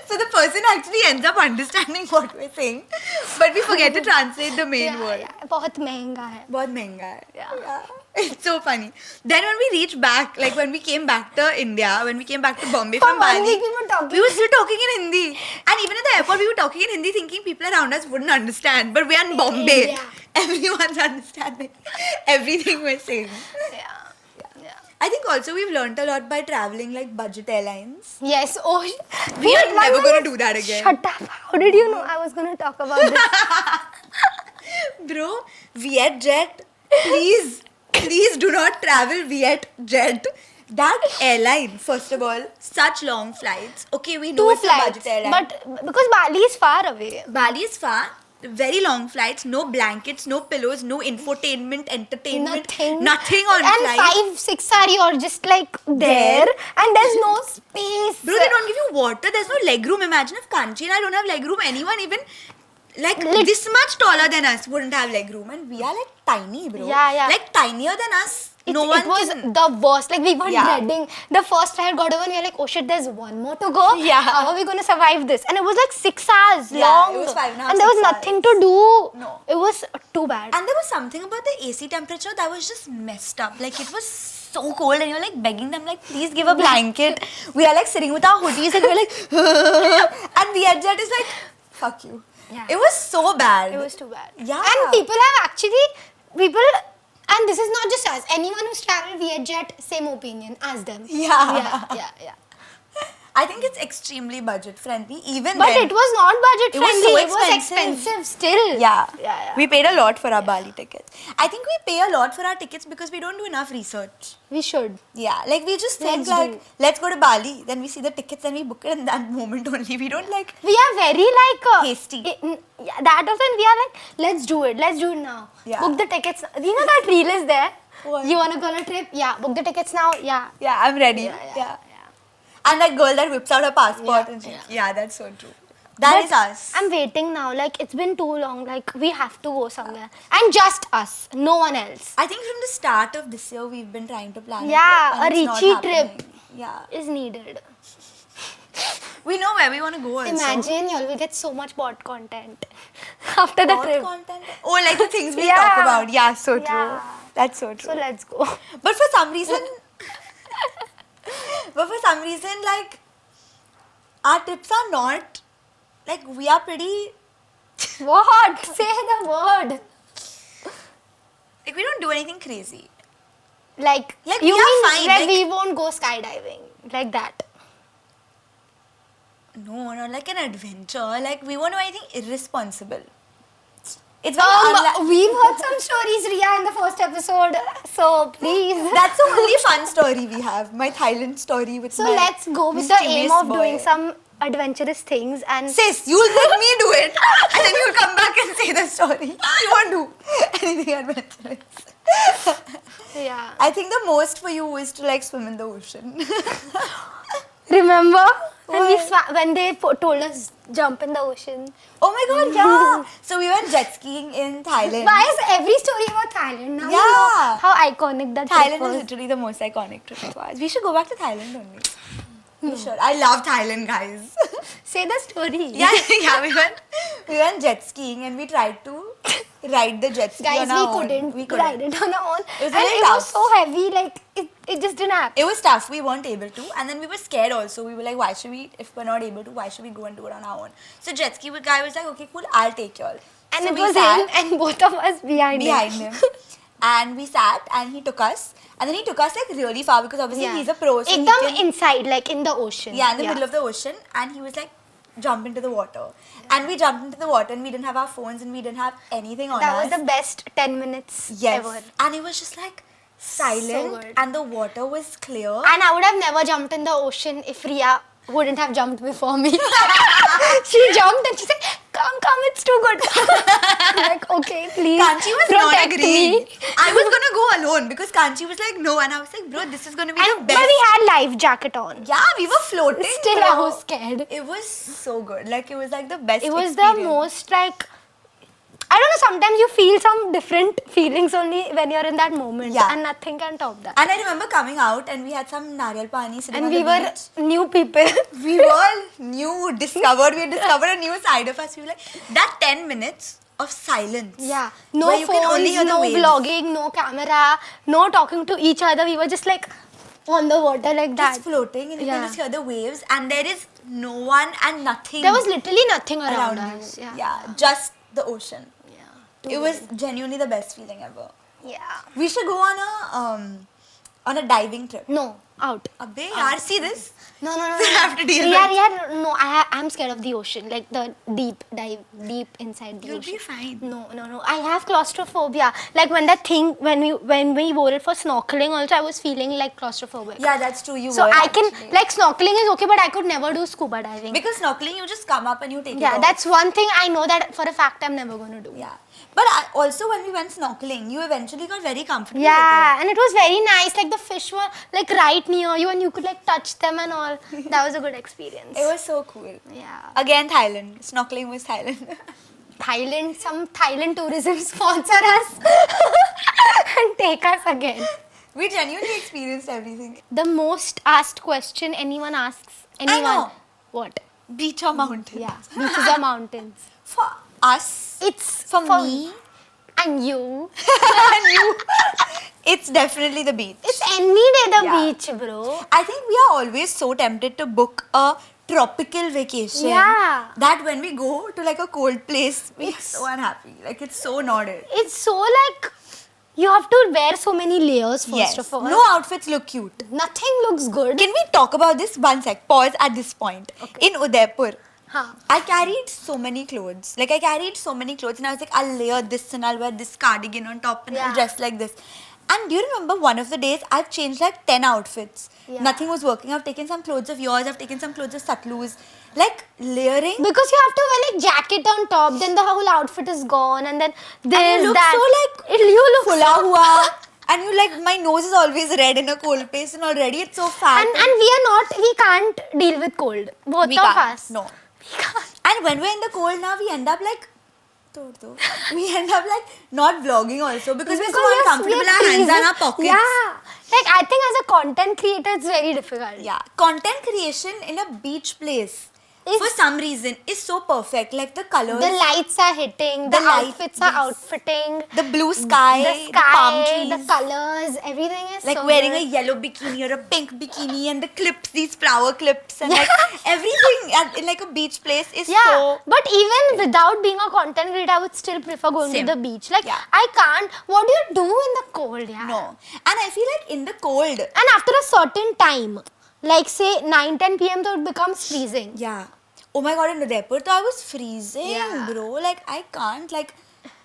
So the person actually ends up understanding what we're saying, but we forget to translate the main word. Yeah. बहुत महंगा है. बहुत महंगा है. Yeah. It's so funny. Then when we reached back, like when we came back to India, when we came back to Bombay from Bali, we were still talking in Hindi. And even at the airport, we were talking in Hindi thinking people around us wouldn't understand. But we're in Bombay. Everyone's understanding everything we're saying. Yeah. I think also we've learnt a lot by traveling like budget airlines. Yes. Oh, we are never going to do that again. Shut up. How did you know I was going to talk about this? Bro, Vietjet, please do not travel Vietjet. That airline, first of all, such long flights. Okay, we know it's a budget airline. But because Bali is far away. Bali is far. Very long flights, no blankets, no pillows, no infotainment, entertainment, nothing on flight. And 5-6 are you're just like there and there's no space. Bro, they don't give you water, there's no leg room. Imagine if Kanchi and I don't have leg room, anyone even like this much taller than us wouldn't have leg room. And we are like tiny, bro. Yeah. Like tinier than us. It was the worst. Like we were dreading. The first ride got over and we were like, oh shit, there's one more to go. Yeah. How are we going to survive this? And it was like 6 hours long. It was 5.5 and there was nothing to do. No. It was too bad. And there was something about the AC temperature that was just messed up. Like it was so cold and you're like begging them like, please give a blanket. We are like sitting with our hoodies and we're like, and Vietjet is like, fuck you. Yeah. It was so bad. It was too bad. Yeah. And people have actually, and this is not just us. Anyone who's traveled Vietjet, same opinion. Ask them. Yeah. I think it's extremely budget friendly. But it was not budget friendly. So it was expensive still. Yeah. We paid a lot for our Bali tickets. I think we pay a lot for our tickets because we don't do enough research. We should. Yeah. Like we just think let's go to Bali. Then we see the tickets and we book it in that moment only. We don't like. We are very like hasty. That often we are like, let's do it now. Yeah. Book the tickets. You know that reel is there. What? You want to go on a trip? Yeah. Book the tickets now. Yeah. Yeah, I'm ready. Yeah. And that girl that whips out her passport and she, that's so true. That is us. I'm waiting now. Like it's been too long. Like we have to go somewhere. And just us. No one else. I think from the start of this year we've been trying to plan a RheChi trip is needed. We know where we want to go also. Imagine y'all will get so much bot content after the trip. Content? Oh, like the things we talk about. Yeah, so true. That's so true. So let's go. But for some reason, like, our trips are not, like, we are pretty... What? Say the word. Like we don't do anything crazy. Like Like, you we are mean fine, like like- we won't go skydiving like that? No, not like an adventure. Like we won't do anything irresponsible. It's very We've heard some stories, Rhea, in the first episode. So please. That's the only fun story we have. My Thailand story with So my let's go with the aim mischievous of boy. doing some adventurous things and Sis, you'll let me do it, and then you'll come back and say the story. You won't do anything adventurous. yeah. I think the most for you is to like swim in the ocean. Remember when What? when they told us jump in the ocean? Oh my god, yeah! So we went jet skiing in Thailand. Why is every story about Thailand now? You Yeah. know how iconic that trip Thailand was. is literally the most iconic trip of ours. We should go back to Thailand only. We should. I love Thailand, guys. Say the story. yeah, we went jet skiing and we tried to ride the jet ski Guys, on our we own. couldn't ride it on our own. It was and very it was tough. so heavy, like it just didn't happen. It was tough. We weren't able to, and then we were scared also. We were like, why should we? If we're not able to, why should we go and do it on our own? So jet ski guy was like, okay, cool, I'll take y'all. And so it we was sat him and both of us behind him, and we sat, and he took us, and then he took us like really far because obviously he's a pro. So he Ekdam can- inside, like in the ocean. Yeah, in the middle of the ocean, and he was like, jump into the water. And we jumped into the water, and we didn't have our phones, and we didn't have anything on That us. was the best 10 minutes Yes. ever. And it was just like silent, good. and the water was clear. And I would have never jumped in the ocean if Rhea wouldn't have jumped before me. She jumped and she said, come, it's too good. I'm like, okay, please. Kanchi was not protect agreeing. me. I was gonna go alone because Kanchi was like, no, and I was like, bro, this is gonna be the And, best. but we had life jacket on. Yeah, we were floating. Still, bro. I was scared. It was so good. Like, it was like the best It was experience. the most like, I don't know, sometimes you feel some different feelings only when you're in that moment. Yeah. And nothing can top that. And I remember coming out and we had some nariyal pani sitting And on we the were beach. new people. We were new, discovered. We had discovered a new side of us. We were like, that 10 minutes of silence. Yeah. where No you can only phones, hear the no waves. vlogging, no camera, no talking to each other. We were just like on the water like that. Just floating and you Yeah. can just hear the waves and there is no one and nothing There was literally nothing around, around us. you. Yeah. Just the ocean. Yeah. It was genuinely the best feeling ever. Yeah. We should go on a diving trip. No, out. Abbe, yaar, see this? No. I have to deal Yeah, with. yeah, no, I'm scared of the ocean, like the deep inside the You'll ocean. be fine. No. I have claustrophobia. Like when that thing, when we wore it for snorkeling also, I was feeling like claustrophobic. Yeah, that's true. You So were I can, actually. like snorkeling is okay, but I could never do scuba diving. Because snorkeling, you just come up and you take it Yeah, off. that's one thing I know that for a fact I'm never going to do. Yeah. But also when we went snorkeling, you eventually got very comfortable Yeah, with and it was very nice. Like the fish were like right near you, and you could like touch them and all. That was a good experience. it. It was so cool. Yeah. Again, Thailand. Snorkeling was Thailand. Thailand, some Thailand tourism sponsor us and take us again. We genuinely experienced everything. The most asked question anyone asks anyone. know. What? Beach or mountain? Yeah, beaches or mountains. For us, It's for me, and you. and you, it's definitely the beach. It's any day the Yeah. beach, bro. I think we are always so tempted to book a tropical vacation. Yeah. That when we go to like a cold place, we're so unhappy. Like it's so not it. It's so like you have to wear so many layers first of all. No outfits look cute. Nothing looks good. Can we talk about this? One sec. Pause at this point. Okay. In Udaipur, Huh. I carried so many clothes. Like I carried so many clothes and I was like, I'll layer this and I'll wear this cardigan on top and I'll Yeah. dress like this. And do you remember one of the days I've changed like 10 outfits. Yeah. Nothing was working. I've taken some clothes of yours. I've taken some clothes of Satlu's. Like layering. Because you have to wear like jacket on top, then the whole outfit is gone, and then there's you look that. so like you look fula so hua. And you like, my nose is always red in a cold place and already it's so fat. and we can't deal with cold. Both we of can't. us. No. We can't. And when we're in the cold now, we end up like, we end up like not vlogging also because we're so uncomfortable. Our hands are in our pockets. Yeah. Like I think as a content creator, it's very difficult. Yeah. Content creation in a beach place for some reason, is so perfect. Like the colors, The lights are hitting, the outfits are outfitting. the blue sky, The palm sky, trees. the colors, everything is Like so wearing good. a yellow bikini or a pink bikini, and the clips, these flower clips, and like everything in like a beach place is Yeah, so. but even without being a content creator, I would still prefer going Same. to the beach. Like, Yeah. I can't. What do you do in the cold? Yeah. No. And I feel like in the cold. And after a certain time, like say 9-10 p.m., so it becomes freezing. Yeah. Oh my god, in Udaipur, I was freezing, Yeah. bro. Like, I can't. Like,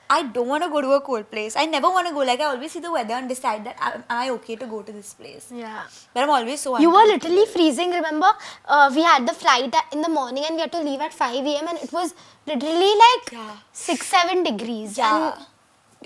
I don't want to go to a cold place. I never want to go. Like, I always see the weather and decide that am I okay to go to this place. Yeah. But I'm always so You were uncomfortable. literally freezing. Remember, we had the flight in the morning and we had to leave at 5 a.m. and it was literally like Yeah. 6-7 degrees. Yeah. And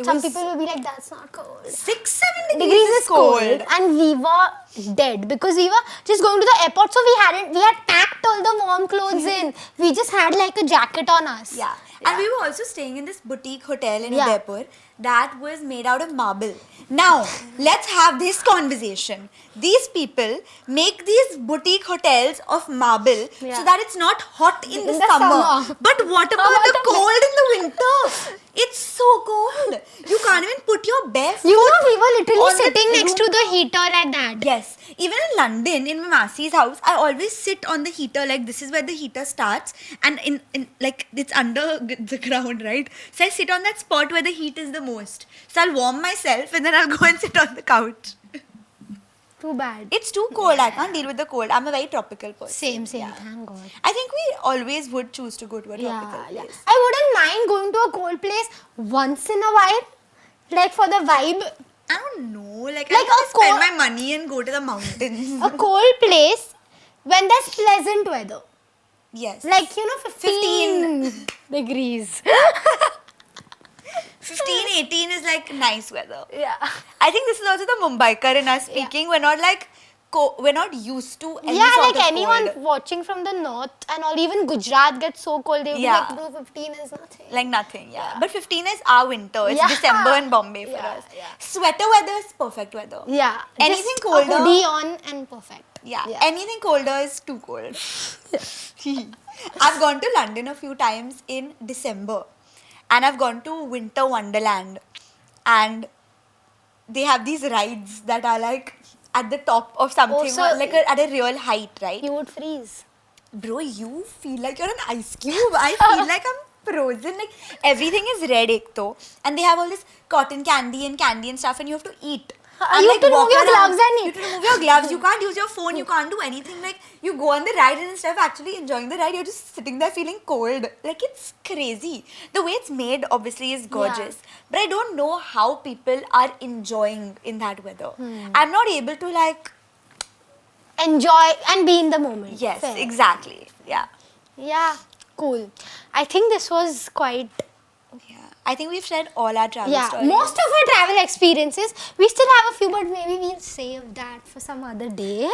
It some was people will be like, that's not cold. 6-7 Degrees is cold. And we were dead because we were just going to the airport. So we had packed all the warm clothes in. We just had like a jacket on us. Yeah. And we were also staying in this boutique hotel in Yeah. Udaipur that was made out of marble. Now, let's have this conversation. These people make these boutique hotels of marble Yeah. so that it's not hot in the the summer. summer. But what about about the the cold in the winter? It's so cold. You can't even put your bare foot You know, we were literally on the sitting next to room. the heater at that. Yes. Even in London, in my Masi's house, I always sit on the heater. Like, this is where the heater starts. And in like, it's under the ground, right? So I sit on that spot where the heat is the most. So I'll warm myself and then I'll go and sit on the couch. Too bad. It's too cold. I can't deal with the cold. I'm a very tropical person. Same. Yeah. Thank God. I think we always would choose to go to a tropical Yeah. place. I wouldn't mind going to a cold place once in a while. Like for the vibe. I don't know. Like Like I want a to spend cold- my money and go to the mountains. A cold place when there's pleasant weather. Yes. Like, you know, 15 degrees. 15, 18 is like nice weather. Yeah. I think this is also the Mumbaiker in us speaking. We're not like, we're not used to any Yeah, sort like of anyone cold. watching from the north and all, even Gujarat gets so cold, they'll Yeah. be like, bro, 15 is nothing. Like nothing, yeah. But 15 is our winter. It's Yeah. December in Bombay for Yeah, us. yeah. Sweater weather is perfect weather. Yeah. Anything just colder- a hoodie on and perfect. Yeah. Anything colder is too cold. I've gone to London a few times in December. And I've gone to Winter Wonderland. And they have these rides that are like at the top of something, so like at a real height, right? You would freeze. Bro, you feel like you're an ice cube. I feel like I'm frozen. Like everything is red, ek to. And they have all this cotton candy and stuff, and you have to eat. And You have to remove walk your around. gloves and You eat. have to remove your gloves. You can't use your phone. You can't do anything. Like you go on the ride and instead of actually enjoying the ride, you're just sitting there feeling cold. Like it's crazy. The way it's made obviously is gorgeous, but I don't know how people are enjoying in that weather. I'm not able to like. Enjoy and be in the moment. Yes, Fair. exactly. Yeah. Yeah, cool. I think this was quite... Yeah. I think we've shared all our travel Yeah, stories. most of our travel experiences, we still have a few, but maybe we'll save that for some other day.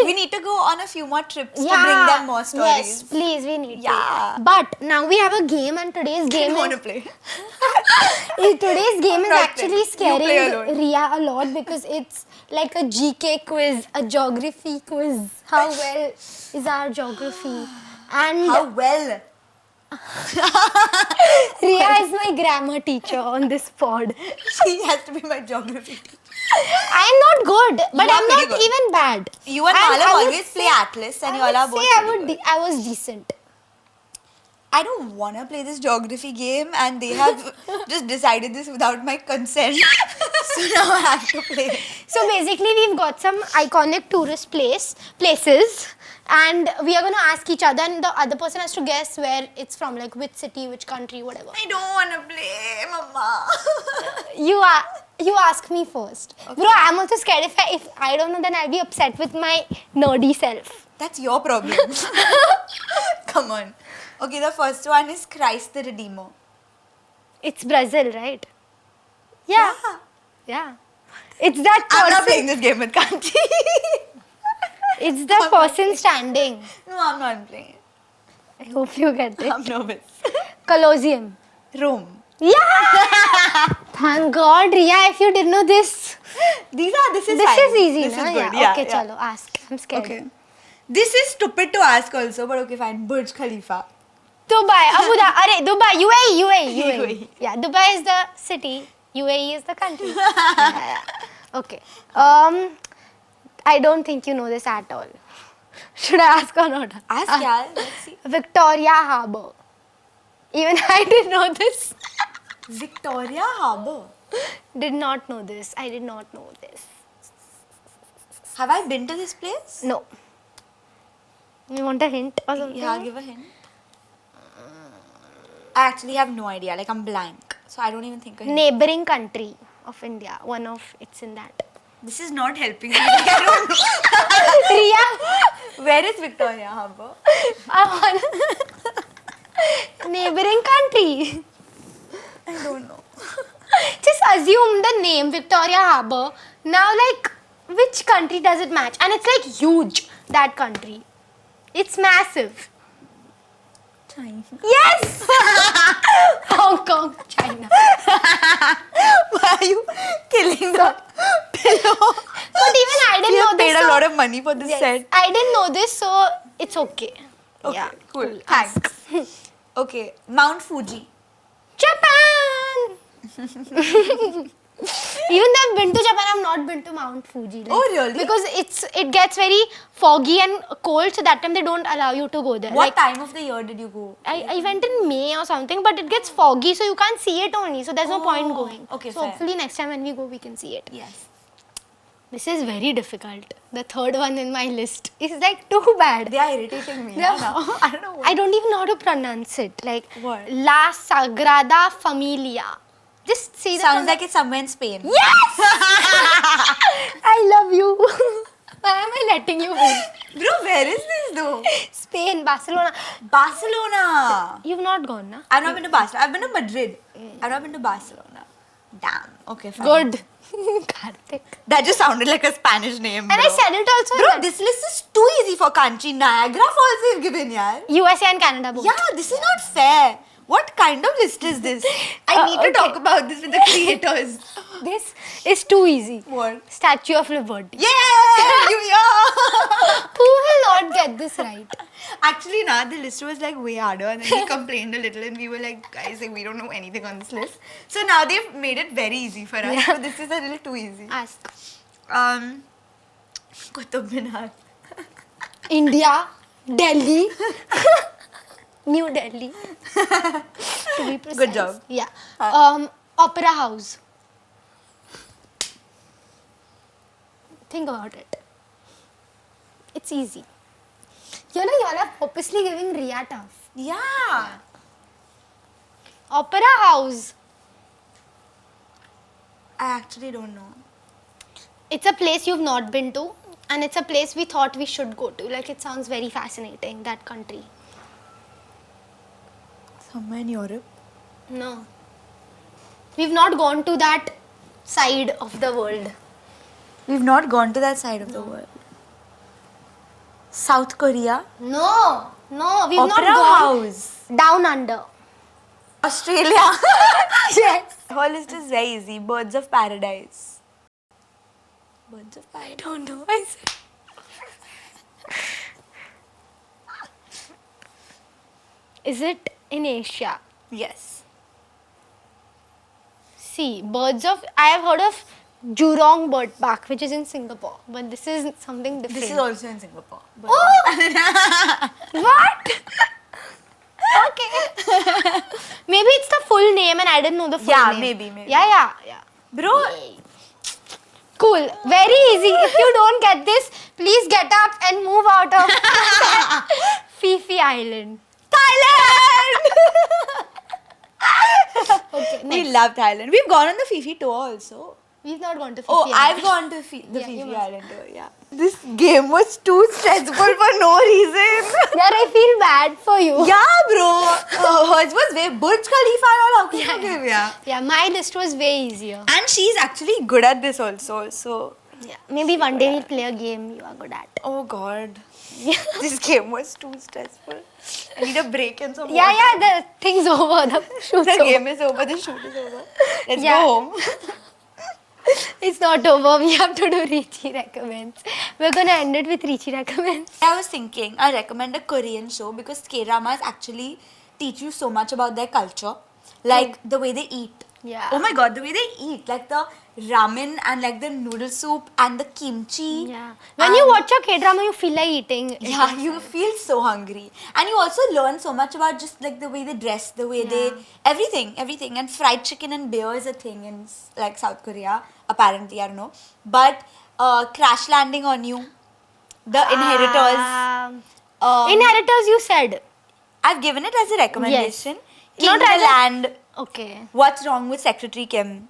We need to go on a few more trips to bring them more stories. Yes, please, we need Yeah. to. But now we have a game, and today's game I want to is... play. Today's game is not actually playing. You play scaring alone. Rhea a lot because it's like a GK quiz, a geography quiz. How well is our geography? And How well? Rhea is my grammar teacher on this pod. She has to be my geography teacher. I am not good, but You are I'm pretty not good. even bad. You and I Malav would always say- play Atlas and you all I are would both say I pretty would good. I was decent. I don't want to play this geography game and they have just decided this without my consent. So now I have to play. So basically, we've got some iconic tourist places, and we are going to ask each other, and the other person has to guess where it's from, like which city, which country, whatever. I don't want to play, Mama. You ask me first. Bro, I'm also scared. If I don't know, then I'll be upset with my nerdy self. That's your problem. Come on. Okay, the first one is Christ the Redeemer. It's Brazil, right? Yeah. Yeah. It's that I'm not person. playing this game with Kanchi. It's the person standing. No, I'm not playing. I hope you get it. I'm nervous. Colosseum. Rome. Yeah! Thank God, Rhea, if you didn't know this. This is This fine. is easy, This na? is good. Yeah. Okay, yeah. chalo, ask. I'm scared. Okay. This is stupid to ask also, but okay, fine. Burj Khalifa. Dubai, Abu Dhabi, Dubai, UAE. UAE. Yeah, Dubai is the city, UAE is the country. Yeah. Okay. I don't think you know this at all. Should I ask or not? Ask, yaar. Let's see. Victoria Harbour. Even I didn't know this. Victoria Harbour. Did not know this. I did not know this. Have I been to this place? No. You want a hint or something? Yeah, give a hint. I actually have no idea. Like, I'm blank. So I don't even think. Neighboring country of India. One of it's in that. This is not helping me. I don't know. Rhea. Where is Victoria Harbour? Neighboring country. I don't know. Just assume the name Victoria Harbour. Now, like, which country does it match? And it's like huge, that country. It's massive. China. Yes! Hong Kong, China. Why are you killing the pillow? But even I didn't know this. You paid a lot of money for this set. I didn't know this, so it's okay. Okay, Yeah, cool. Thanks. Okay, Mount Fuji. Japan! Even though I've been to Japan, I've not been to Mount Fuji. Like, Oh, really? Because it gets very foggy and cold, so that time they don't allow you to go there. What Like, time of the year did you go? I went in May or something, but it gets foggy, so you can't see it only. So there's no point going. Okay, so fair. hopefully next time when we go, we can see it. Yes. This is very difficult. The third one in my list is like too bad. They are irritating me. Yeah. Now. I don't know. I don't even know how to pronounce it. Like What? La Sagrada Familia. Just see the Sounds like it's somewhere in Spain. Yes! I love you. Why am I letting you win? Bro, where is this though? Spain, Barcelona. Barcelona. You've not gone, na? I've not been to Barcelona. I've been to Madrid. I've not been to Barcelona. Damn. Okay, fine. Good. Karthik. That just sounded like a Spanish name. And bro. I said it also. Bro, in this list is too easy for Kanchi. Niagara Falls we've given, yaar. USA and Canada both. Yeah, this is not fair. What kind of list is this? I need to okay. talk about this with the creators. This is too easy. What? Statue of Liberty. Yeah! Who will not get this right? Actually, nah, the list was like way harder and then we complained a little and we were like, guys, like, we don't know anything on this list. So now they've made it very easy for us. Yeah. So this is a little too easy. Ask. Qutub Minar. India, Delhi, New Delhi. To be precise. Good job. Yeah. Opera House. Think about it. It's easy. You know, y'all are purposely giving Rhea tough. Yeah. Opera House. I actually don't know. It's a place you've not been to, and it's a place we thought we should go to. Like, it sounds very fascinating, that country. Somewhere in Europe. No. We've not gone to that side of the world. We've not gone to that side of the world. South Korea. No, we've Opera not gone House. down under. Australia. Yes. Her list is very easy. Birds of Paradise. Birds of Paradise. I don't know. I said. Is it in Asia? Yes. See, birds of. I have heard of Jurong Bird Park, which is in Singapore, but this is something different. This is also in Singapore. Oh! What? Okay. Maybe it's the full name and I didn't know the full Yeah, name. maybe. Yeah. Bro, Cool. Very easy. If you don't get this, please get up and move out of Fifi Island. Thailand! Okay, We next. love Thailand. We've gone on the Fifi tour also. We've not gone to Fifi Oh, Island. I've gone to the Yeah, you Fifi must. Island tour, yeah. This game was too stressful for no reason. Yeah, I feel bad for you. Yeah, bro. Hers was way Burj Khalifa and all. How could you give, yeah. Yeah, my list was way easier. And she's actually good at this also. So, Yeah, maybe one day we'll play a game you are good at. oh god, this game was too stressful. I need a break and some water. Yeah, the thing's over. The shoot's The over. game is over. The shoot is over. Yeah. Let's go home. It's not over. We have to do RheChi Recommends, we're gonna end it with RheChi Recommends. I was thinking I recommend a Korean show because K-dramas actually teach you so much about their culture. Like the way they eat. Yeah. Oh my god, the way they eat. Like the ramen and like the noodle soup and the kimchi. Yeah. When you watch a K-drama, you feel like eating. Yeah, you feel so hungry. And you also learn so much about just like the way they dress, the way they... Everything. And fried chicken and beer is a thing in like South Korea. Apparently, I don't know. But Crash Landing on You. The Inheritors. Inheritors, you said. I've given it as a recommendation. Not King as a- Land. Okay. What's Wrong with Secretary Kim?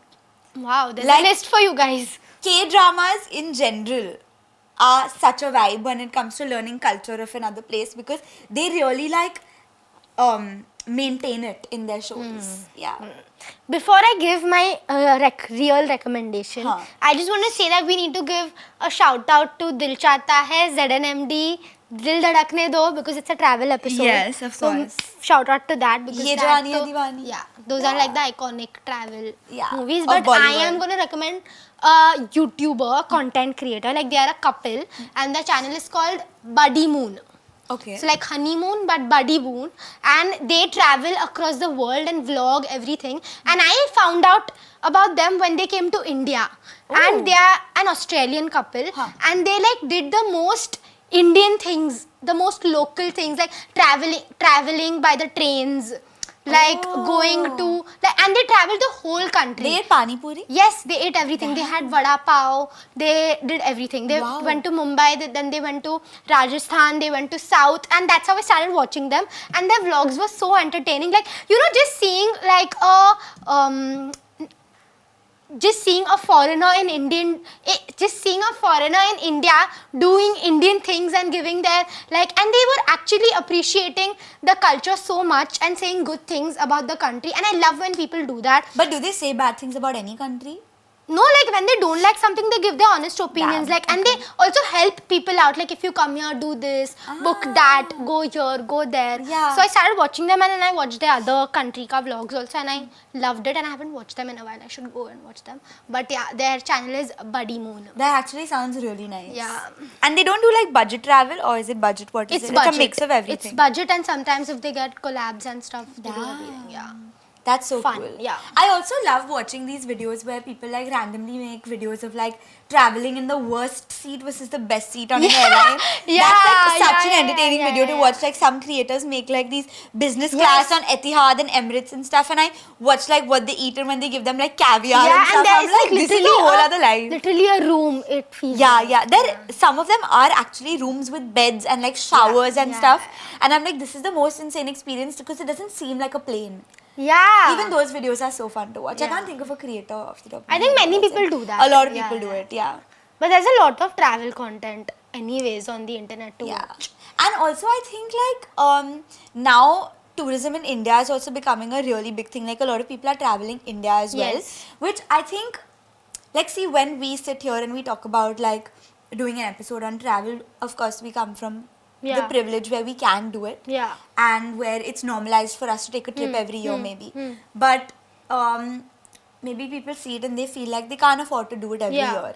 Wow, there's Like- a list for you guys. K-dramas in general are such a vibe when it comes to learning culture of another place because they really like maintain it in their shows. Yeah. Before I give my real recommendation, Huh. I just want to say that we need to give a shout out to Dil Chahta Hai, ZNMD, Dil Dhadakne Do, because it's a travel episode. Yes, of course. Shout out to that because Ye that Jawani Hai Deewani. yeah, those are like the iconic travel movies. of But I Bollywood. am going to recommend a YouTuber, content creator. Like they are a couple, and the channel is called Buddy Moon. Okay. So like honeymoon but buddy moon, and they travel across the world and vlog everything. And I found out about them when they came to India. And they are an Australian couple, and they like did the most Indian things, the most local things, like traveling by the trains, like going to like, and they traveled the whole country. They ate pani puri? Yes, they ate everything. They had vada pav. They did everything. They went to Mumbai, then they went to Rajasthan, they went to South, and that's how I started watching them. And their vlogs were so entertaining. Like, you know, just seeing like a foreigner in India doing Indian things and giving their like, and they were actually appreciating the culture so much and saying good things about the country. And I love when people do that. But do they say bad things about any country? No, like when they don't like something, they give their honest opinions. Damn, Like, and they also help people out. Like, if you come here, do this, book that, go here, go there. Yeah. So I started watching them, and then I watched their other country ka vlogs also, and I loved it. And I haven't watched them in a while. I should go and watch them. But yeah, their channel is Buddy Moon. That actually sounds really nice. Yeah. And they don't do like budget travel, or is it budget? What is It's it? budget. It's a mix of everything. It's budget, and sometimes if they get collabs and stuff, they do everything. Yeah. That's so Fun, cool. yeah. I also love watching these videos where people like randomly make videos of like traveling in the worst seat versus the best seat on an airline. That's like such an entertaining video to watch. Like some creators make like these business class on Etihad and Emirates and stuff, and I watch like what they eat and when they give them like caviar and stuff. there I'm is like, this is a whole other life. Literally a room. It feels. Yeah. Some of them are actually rooms with beds and like showers and stuff. And I'm like, this is the most insane experience because it doesn't seem like a plane. Yeah. Even those videos are so fun to watch. Yeah. I can't think of a creator off the top of I my think head many who does people it. do that. A lot of people do it, yeah. But there's a lot of travel content anyways on the internet to watch. And also I think like now tourism in India is also becoming a really big thing. Like a lot of people are traveling India as well. Which I think, like see, when we sit here and we talk about like doing an episode on travel, of course we come from the privilege where we can do it. Yeah. And where it's normalized for us to take a trip every year maybe. But maybe people see it and they feel like they can't afford to do it every year.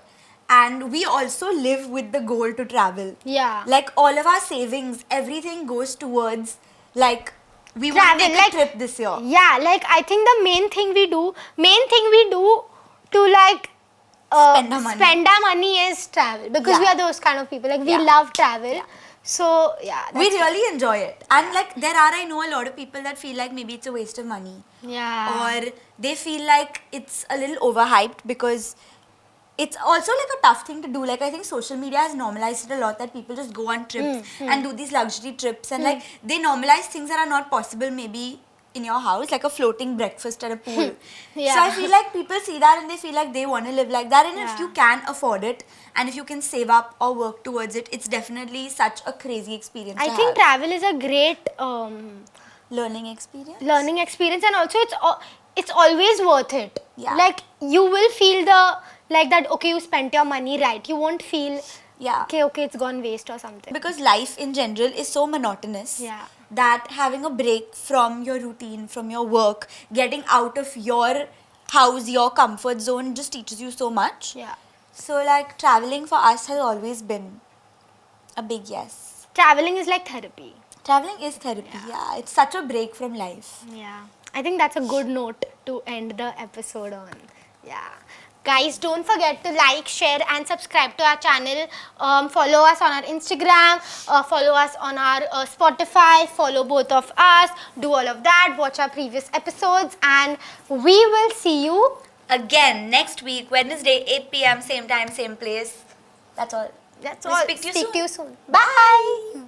And we also live with the goal to travel. Yeah. Like all of our savings, everything goes towards like we want to take a trip this year. Yeah, like I think the main thing we do to like spend our money is travel, because we are those kind of people. Like we love travel. So yeah, we really enjoy it. And like I know a lot of people that feel like maybe it's a waste of money. Yeah. Or they feel like it's a little overhyped because it's also like a tough thing to do. Like I think social media has normalized it a lot that people just go on trips and do these luxury trips and like they normalize things that are not possible maybe in your house, like a floating breakfast at a pool. So I feel like people see that and they feel like they want to live like that, and if you can afford it and if you can save up or work towards it, it's definitely such a crazy experience. I think travel is a great learning experience. And also it's always worth it. Yeah. Like you will feel that okay, you spent your money right. You won't feel okay, it's gone waste or something. Because life in general is so monotonous that having a break from your routine, from your work, getting out of your house, your comfort zone just teaches you so much. Yeah. So like traveling for us has always been A big yes. Traveling is like therapy. Traveling is therapy, yeah. It's such a break from life. Yeah. I think that's a good note to end the episode on. Yeah. Guys, don't forget to like, share and subscribe to our channel. Follow us on our Instagram, follow us on our Spotify, follow both of us, do all of that, watch our previous episodes, and we will see you Again next week, Wednesday, 8 p.m, same time, same place. That's all. That's We'll all. speak to you soon. Bye.